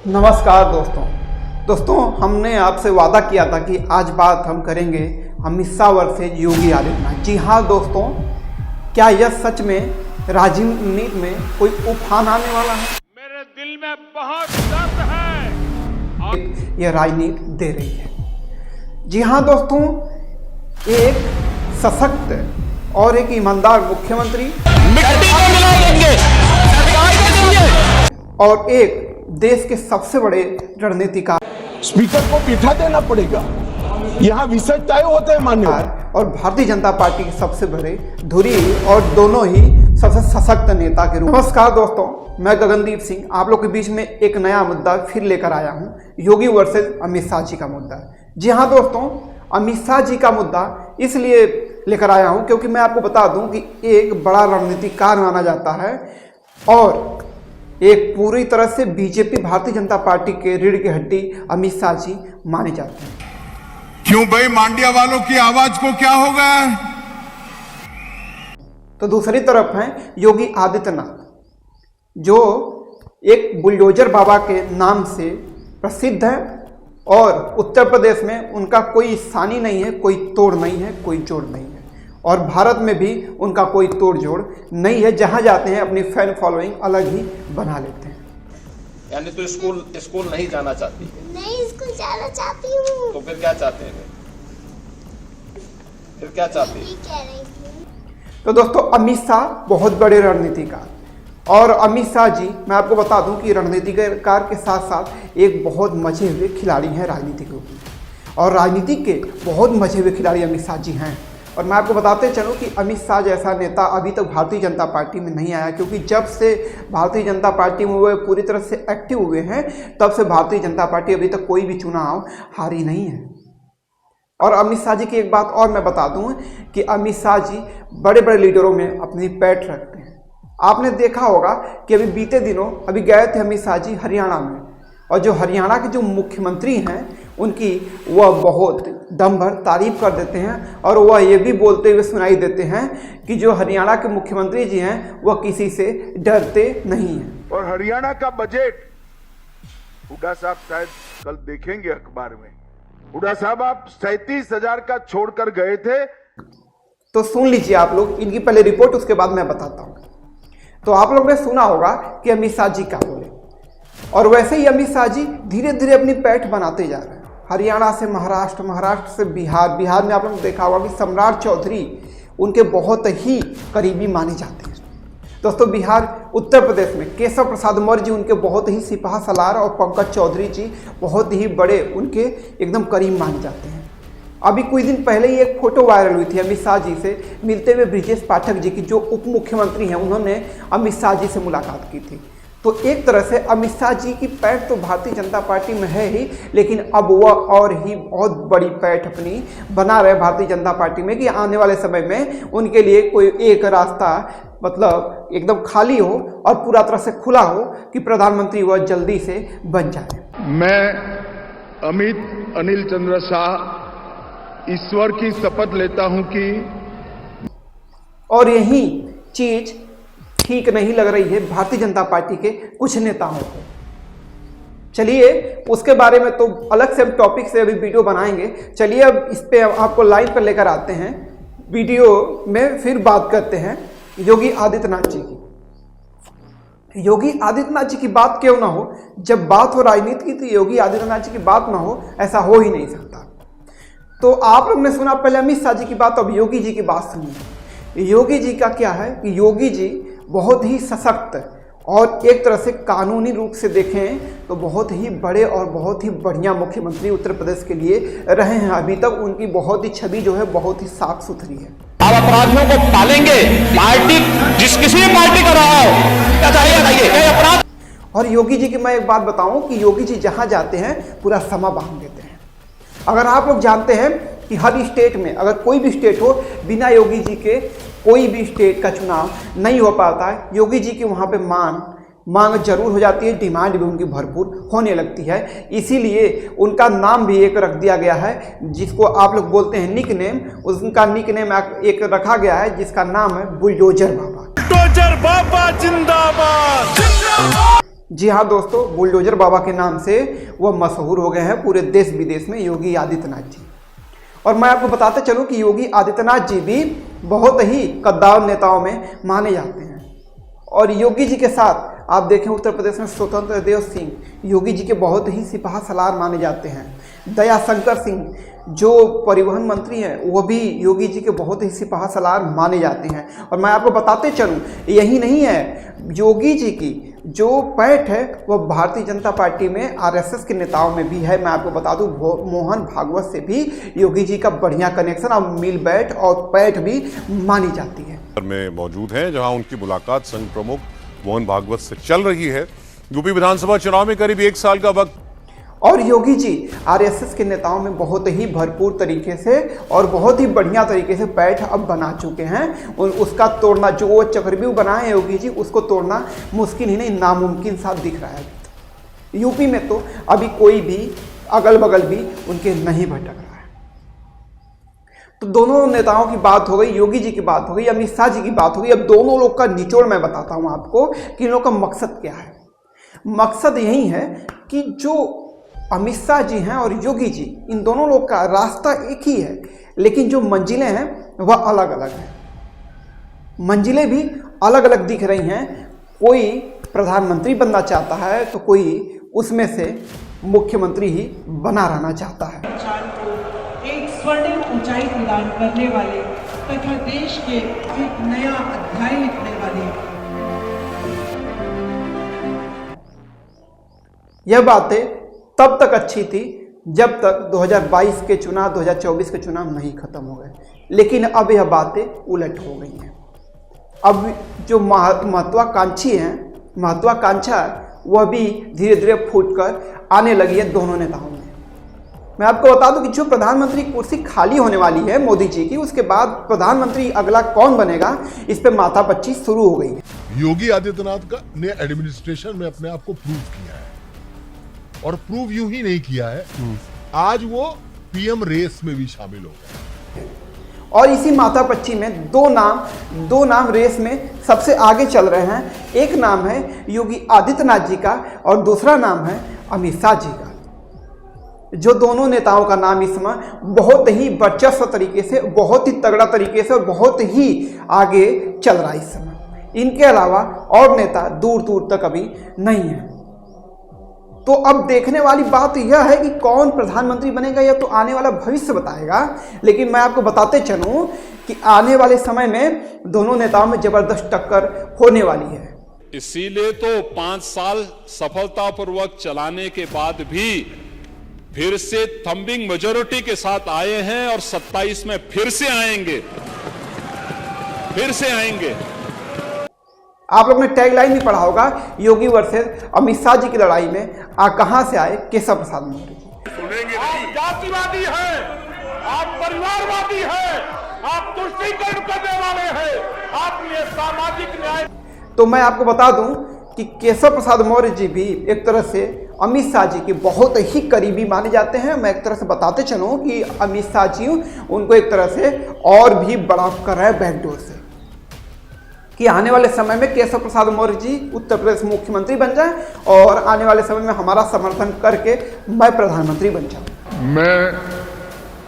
नमस्कार दोस्तों, हमने आपसे वादा किया था कि आज बात हम करेंगे अमित शाह वर्सेज योगी आदित्यनाथ। जी हाँ दोस्तों, क्या यह सच में राजनीति में कोई उफान आने वाला है? मेरे दिल में बहुत दर्द है और यह राजनीति दे रही है। जी हाँ दोस्तों, एक सशक्त और एक ईमानदार मुख्यमंत्री मिट्टी को मिला देंगे, सरकार को देंगे। और एक देश के सबसे बड़े रणनीतिकार स्पीकर को बिठा देना पड़ेगा। यहाँ विषय तय होते हैं मान्यवर। और भारतीय जनता पार्टी के सबसे बड़े धुरी और दोनों ही सबसे सशक्त नेता के रूप। नमस्कार दोस्तों, मैं गगनदीप सिंह आप लोग के बीच में एक नया मुद्दा फिर लेकर आया हूँ, योगी वर्सेज अमित शाह जी का मुद्दा। जी हाँ दोस्तों, अमित शाह जी का मुद्दा इसलिए लेकर आया हूँ क्योंकि मैं आपको बता दूँ कि एक बड़ा रणनीतिकार माना जाता है और एक पूरी तरह से बीजेपी भारतीय जनता पार्टी के रीढ़ की हड्डी अमित शाह जी माने जाते हैं। क्यों भाई, मांडिया वालों की आवाज को क्या हो गया है? तो दूसरी तरफ हैं योगी आदित्यनाथ, जो एक बुलडोजर बाबा के नाम से प्रसिद्ध है और उत्तर प्रदेश में उनका कोई सानी नहीं है, कोई तोड़ नहीं है, कोई जोड़ नहीं है और भारत में भी उनका कोई तोड़ जोड़ नहीं है। जहां जाते हैं अपनी फैन फॉलोइंग अलग ही बना लेते हैं। यानी तो स्कूल नहीं जाना चाहती? नहीं, स्कूल जाना चाहती हूँ। तो फिर क्या चाहते हैं? फिर क्या चाहते हैं? कह रही थी। तो दोस्तों, अमित शाह बहुत बड़े रणनीतिकार और अमित शाह जी, मैं आपको बता दूं कि रणनीतिकार के साथ साथ एक बहुत मजे हुए खिलाड़ी हैं राजनीति के ऊपर, और राजनीति के बहुत मजे हुए खिलाड़ी अमित शाह जी हैं। और मैं आपको बताते चलूं कि अमित शाह जैसा नेता अभी तक भारतीय जनता पार्टी में नहीं आया, क्योंकि जब से भारतीय जनता पार्टी में वो पूरी तरह से एक्टिव हुए हैं तब से भारतीय जनता पार्टी अभी तक कोई भी चुनाव हारी नहीं है। और अमित शाह जी की एक बात और मैं बता दूं कि अमित शाह जी बड़े बड़े लीडरों में अपनी पैठ रखते हैं। आपने देखा होगा कि अभी बीते दिनों अभी गए थे अमित शाह जी हरियाणा में, और जो हरियाणा के जो मुख्यमंत्री हैं उनकी वह बहुत दम भर तारीफ कर देते हैं और वह ये भी बोलते हुए सुनाई देते हैं कि जो हरियाणा के मुख्यमंत्री जी हैं वह किसी से डरते नहीं हैं। और हरियाणा का बजट हुड्डा साहब शायद कल देखेंगे अखबार में। हुड्डा साहब, आप 37,000 का छोड़कर गए थे। तो सुन लीजिए आप लोग इनकी पहले रिपोर्ट, उसके बाद मैं बताता हूँ। तो आप लोग ने सुना होगा कि अमित शाह जी क्या बोले, और वैसे ही अमित शाह जी धीरे धीरे अपनी पैठ बनाते जा रहे हैं। हरियाणा से महाराष्ट्र, महाराष्ट्र से बिहार, बिहार में आप लोगों ने देखा होगा कि सम्राट चौधरी उनके बहुत ही करीबी माने जाते हैं। दोस्तों, बिहार उत्तर प्रदेश में केशव प्रसाद मौर्य जी उनके बहुत ही सिपाह सलार और पंकज चौधरी जी बहुत ही बड़े उनके एकदम करीब माने जाते हैं। अभी कुछ दिन पहले ही एक फोटो वायरल हुई थी अमित शाह जी से मिलते हुए ब्रिजेश पाठक जी की, जो उप मुख्यमंत्री हैं, उन्होंने अमित शाह जी से मुलाकात की थी। तो एक तरह से अमित शाह जी की पैठ तो भारतीय जनता पार्टी में है ही, लेकिन अब वह और ही बहुत बड़ी पैठ अपनी बना रहे भारतीय जनता पार्टी में कि आने वाले समय में उनके लिए कोई एक रास्ता मतलब एकदम खाली हो और पूरा तरह से खुला हो कि प्रधानमंत्री वह जल्दी से बन जाए। मैं अमित अनिल चंद्र शाह ईश्वर की शपथ लेता हूं कि, और यही चीज ठीक नहीं लग रही है भारतीय जनता पार्टी के कुछ नेताओं को। चलिए उसके बारे में तो अलग से हम टॉपिक से अभी वीडियो बनाएंगे। चलिए अब इस पे आपको लाइव पर लेकर आते हैं, वीडियो में फिर बात करते हैं योगी आदित्यनाथ जी की। योगी आदित्यनाथ जी की बात क्यों ना हो, जब बात हो राजनीति की तो योगी आदित्यनाथ जी की बात ना हो, ऐसा हो ही नहीं सकता। तो आप लोग ने सुना पहले अमित शाह जी की बात, अब योगी जी की बात सुनिए। योगी जी का क्या है कि योगी जी बहुत ही सशक्त और एक तरह से कानूनी रूप से देखें तो बहुत ही बड़े और बहुत ही बढ़िया मुख्यमंत्री उत्तर प्रदेश के लिए रहे हैं। अभी तक उनकी बहुत ही छवि जो है बहुत ही साफ सुथरी है। आप अपराधियों को पालेंगे, पार्टी जिस किसी भी पार्टी का रहा हो, क्या चाहिए अपराध। और योगी जी की मैं एक बात बताऊं कि योगी जी जहां जाते हैं पूरा समा बांध देते हैं। अगर आप लोग जानते हैं कि हर स्टेट में अगर कोई भी स्टेट हो, बिना योगी जी के कोई भी स्टेट का चुनाव नहीं हो पाता है। योगी जी की वहाँ पे मांग जरूर हो जाती है, डिमांड भी उनकी भरपूर होने लगती है। इसीलिए उनका नाम भी एक रख दिया गया है जिसको आप लोग बोलते हैं निक नेम। उनका निक नेम एक रखा गया है जिसका नाम है बुलडोजर बाबा। बुलडोजर बाबा जिंदाबाद। जी हाँ दोस्तों, बुलडोजर बाबा के नाम से वह मशहूर हो गए हैं पूरे देश विदेश में, योगी आदित्यनाथ जी। और मैं आपको बताते चलूँ कि योगी आदित्यनाथ जी भी बहुत ही कद्दावर नेताओं में माने जाते हैं। और योगी जी के साथ आप देखें उत्तर प्रदेश में स्वतंत्र देव सिंह योगी जी के बहुत ही सिपाह सलार माने जाते हैं। दया शंकर सिंह जो परिवहन मंत्री हैं वो भी योगी जी के बहुत ही सिपाह सलार माने जाते हैं। और मैं आपको बताते चलूँ यही नहीं है, योगी जी की जो पैठ है वह भारतीय जनता पार्टी में आरएसएस के नेताओं में भी है। मैं आपको बता दूं मोहन भागवत से भी योगी जी का बढ़िया कनेक्शन और मिल बैठ और पैठ भी मानी जाती है। में मौजूद हैं जहां उनकी मुलाकात संघ प्रमुख मोहन भागवत से चल रही है। यूपी विधानसभा चुनाव में करीब 1 साल का वक्त। और योगी जी आरएसएस के नेताओं में बहुत ही भरपूर तरीके से और बहुत ही बढ़िया तरीके से पैठ अब बना चुके हैं। उसका तोड़ना, जो वो चक्रव्यूह बनाए हैं योगी जी, उसको तोड़ना मुश्किल ही नहीं, नामुमकिन सा दिख रहा है। यूपी में तो अभी कोई भी अगल बगल भी उनके नहीं भटक रहा है। तो दोनों नेताओं की बात हो गई, योगी जी की बात हो गई, अमित शाह जी की बात हो गई। अब दोनों लोग का निचोड़ मैं बताता हूँ आपको कि इन लोग का मकसद क्या है। मकसद यही है कि जो अमित शाह जी हैं और योगी जी, इन दोनों लोग का रास्ता एक ही है, लेकिन जो मंजिलें हैं वह अलग अलग हैं। मंजिलें भी अलग अलग दिख रही हैं। कोई प्रधानमंत्री बनना चाहता है तो कोई उसमें से मुख्यमंत्री ही बना रहना चाहता है। को एक स्वर्णिम ऊंचाई प्रदान करने वाले तथा देश के एक नया अध्याय लिखने वाले। यह बातें तब तक अच्छी थी जब तक 2022 के चुनाव 2024 के चुनाव नहीं खत्म हो गए, लेकिन अब यह बातें उलट हो गई हैं। अब जो महत्वाकांक्षी हैं, महत्वाकांक्षा वह भी धीरे धीरे फूटकर आने लगी है दोनों नेताओं में। मैं आपको बता दूं कि जो प्रधानमंत्री कुर्सी खाली होने वाली है मोदी जी की, उसके बाद प्रधानमंत्री अगला कौन बनेगा इस पे माथापच्ची शुरू हो गई है। योगी आदित्यनाथ का ने एडमिनिस्ट्रेशन में अपने आप को प्रूव किया है, और प्रूव यूं ही नहीं किया है, आज वो पीएम रेस में भी शामिल हो गए। और इसी माथापच्ची में दो नाम रेस में सबसे आगे चल रहे हैं। एक नाम है योगी आदित्यनाथ जी का और दूसरा नाम है अमित शाह जी का। जो दोनों नेताओं का नाम इस समय बहुत ही वर्चस्व तरीके से, बहुत ही तगड़ा तरीके से और बहुत ही आगे चल रहा है इस समय। इनके अलावा और नेता दूर दूर तक अभी नहीं है। तो अब देखने वाली बात यह है कि कौन प्रधानमंत्री बनेगा, यह तो आने वाला भविष्य बताएगा। लेकिन मैं आपको बताते चलूं कि आने वाले समय में दोनों नेताओं में जबरदस्त टक्कर होने वाली है। इसीलिए तो 5 साल सफलतापूर्वक चलाने के बाद भी फिर से थंबिंग मेजॉरिटी के साथ आए हैं और 27 में फिर से आएंगे। आप लोग ने टैगलाइन भी पढ़ा होगा, योगी वर्सेस अमित शाह जी की लड़ाई में कहां से आए केशव प्रसाद मौर्य जी। आप जातिवादी हैं, आप परिवारवादी हैं, आप तुष्टीकरण करने वाले हैं, आप ये सामाजिक न्याय। तो मैं आपको बता दूं कि केशव प्रसाद मौर्य जी भी एक तरह से अमित शाह जी के बहुत ही करीबी माने जाते हैं। मैं एक तरह से बताते चलूं कि अमित शाह जी उनको एक तरह से और भी बड़ा कर रहे हैं बैकडोर से, कि आने वाले समय में केशव प्रसाद मौर्य जी उत्तर प्रदेश मुख्यमंत्री बन जाए और आने वाले समय में हमारा समर्थन करके मैं प्रधानमंत्री बन जाऊं। मैं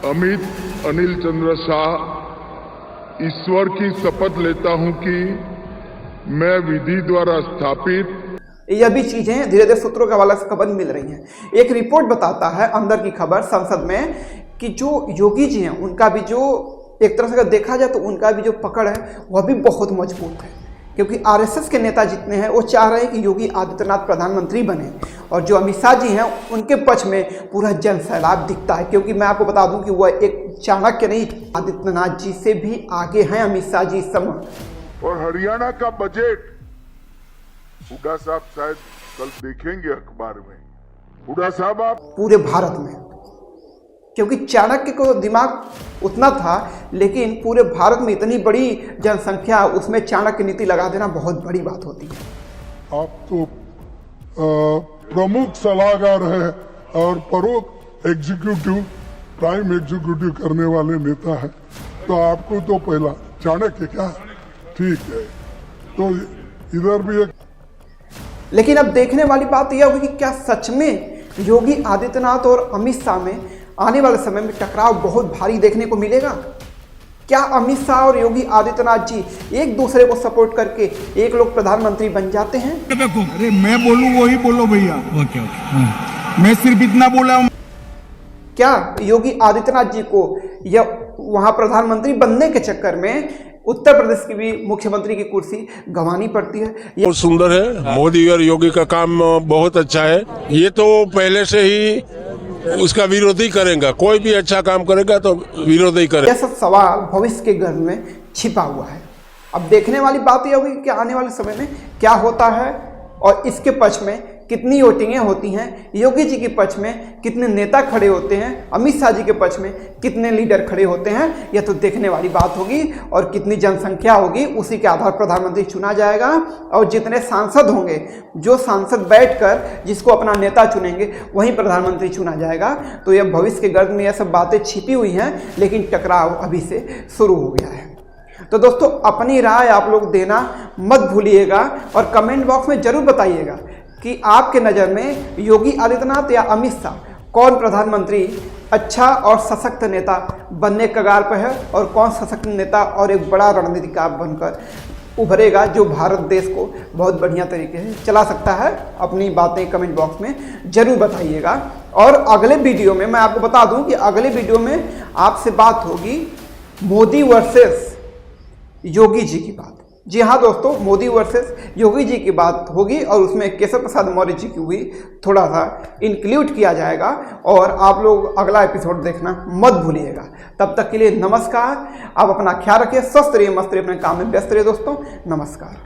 अमित अनिल चंद्र शाह ईश्वर की शपथ लेता हूं कि मैं विधि द्वारा स्थापित। यह भी चीजें धीरे धीरे सूत्रों के हवाले से खबर मिल रही हैं। एक रिपोर्ट बताता है अंदर की खबर संसद में कि जो योगी जी हैं उनका भी जो एक तरह से अगर देखा जाए तो उनका भी जो पकड़ है वह भी बहुत मजबूत है, क्योंकि आरएसएस के नेता जितने हैं वो चाह रहे हैं कि योगी आदित्यनाथ प्रधानमंत्री बने। और जो अमित शाह जी हैं उनके पक्ष में पूरा जन सैलाब दिखता है, क्योंकि मैं आपको बता दूं कि वह एक चाणक्य नहीं, आदित्यनाथ जी से भी आगे हैं अमित शाह जी इस समय। और हरियाणा का बजट हुड्डा साहब शायद कल देखेंगे अखबार में। हुड्डा साहब आप पूरे भारत में, क्योंकि चाणक्य को दिमाग उतना था, लेकिन पूरे भारत में इतनी बड़ी जनसंख्या, उसमें चाणक्य नीति लगा देना बहुत बड़ी बात होती है। आप तो प्रमुख सलाहकार है और प्रमुख एग्जीक्यूटिव, प्राइम एग्जीक्यूटिव करने वाले नेता है, तो आपको तो पहला चाणक्य क्या ठीक है। तो इधर भी एक लेकिन अब देखने वाली बात यह होगी कि क्या सच में योगी आदित्यनाथ और अमित शाह में आने वाले समय में टकराव बहुत भारी देखने को मिलेगा? क्या अमित शाह और योगी आदित्यनाथ जी एक दूसरे को सपोर्ट करके एक लोग प्रधानमंत्री बन जाते हैं? अरे मैं बोलूं वही बोलो भैया। ओके। मैं सिर्फ इतना बोला हूं। क्या योगी आदित्यनाथ जी को यह वहां प्रधानमंत्री बनने के चक्कर में उत्तर प्रदेश की भी मुख्यमंत्री की कुर्सी गंवानी पड़ती है? बहुत सुंदर है। मोदी और योगी का काम बहुत अच्छा है। ये तो पहले से ही उसका विरोध ही करेगा। कोई भी अच्छा काम करेगा तो विरोध ही करेगा। यह सब सवाल भविष्य के गर्भ में छिपा हुआ है। अब देखने वाली बात यह होगी कि आने वाले समय में क्या होता है और इसके पक्ष में कितनी वोटिंगें होती हैं, योगी जी के पक्ष में कितने नेता खड़े होते हैं, अमित शाह जी के पक्ष में कितने लीडर खड़े होते हैं, यह तो देखने वाली बात होगी। और कितनी जनसंख्या होगी उसी के आधार पर प्रधानमंत्री चुना जाएगा। और जितने सांसद होंगे, जो सांसद बैठकर जिसको अपना नेता चुनेंगे वहीं प्रधानमंत्री चुना जाएगा। तो यह भविष्य के गर्भ में यह सब बातें छिपी हुई हैं, लेकिन टकराव अभी से शुरू हो गया है। तो दोस्तों, अपनी राय आप लोग देना मत भूलिएगा और कमेंट बॉक्स में जरूर बताइएगा कि आपके नज़र में योगी आदित्यनाथ या अमित शाह कौन प्रधानमंत्री अच्छा और सशक्त नेता बनने कगार पर है और कौन सशक्त नेता और एक बड़ा रणनीतिकार बनकर उभरेगा जो भारत देश को बहुत बढ़िया तरीके से चला सकता है। अपनी बातें कमेंट बॉक्स में जरूर बताइएगा। और अगले वीडियो में मैं आपको बता दूं कि अगले वीडियो में आपसे बात होगी मोदी वर्सेस योगी जी की बात। जी हाँ दोस्तों, मोदी वर्सेस योगी जी की बात होगी और उसमें केशव प्रसाद मौर्य जी की भी थोड़ा सा इंक्लूड किया जाएगा। और आप लोग अगला एपिसोड देखना मत भूलिएगा। तब तक के लिए नमस्कार। आप अपना ख्याल रखिए, स्वस्थ रहिए, मस्त रहिए, अपने काम में व्यस्त रहिए दोस्तों। नमस्कार।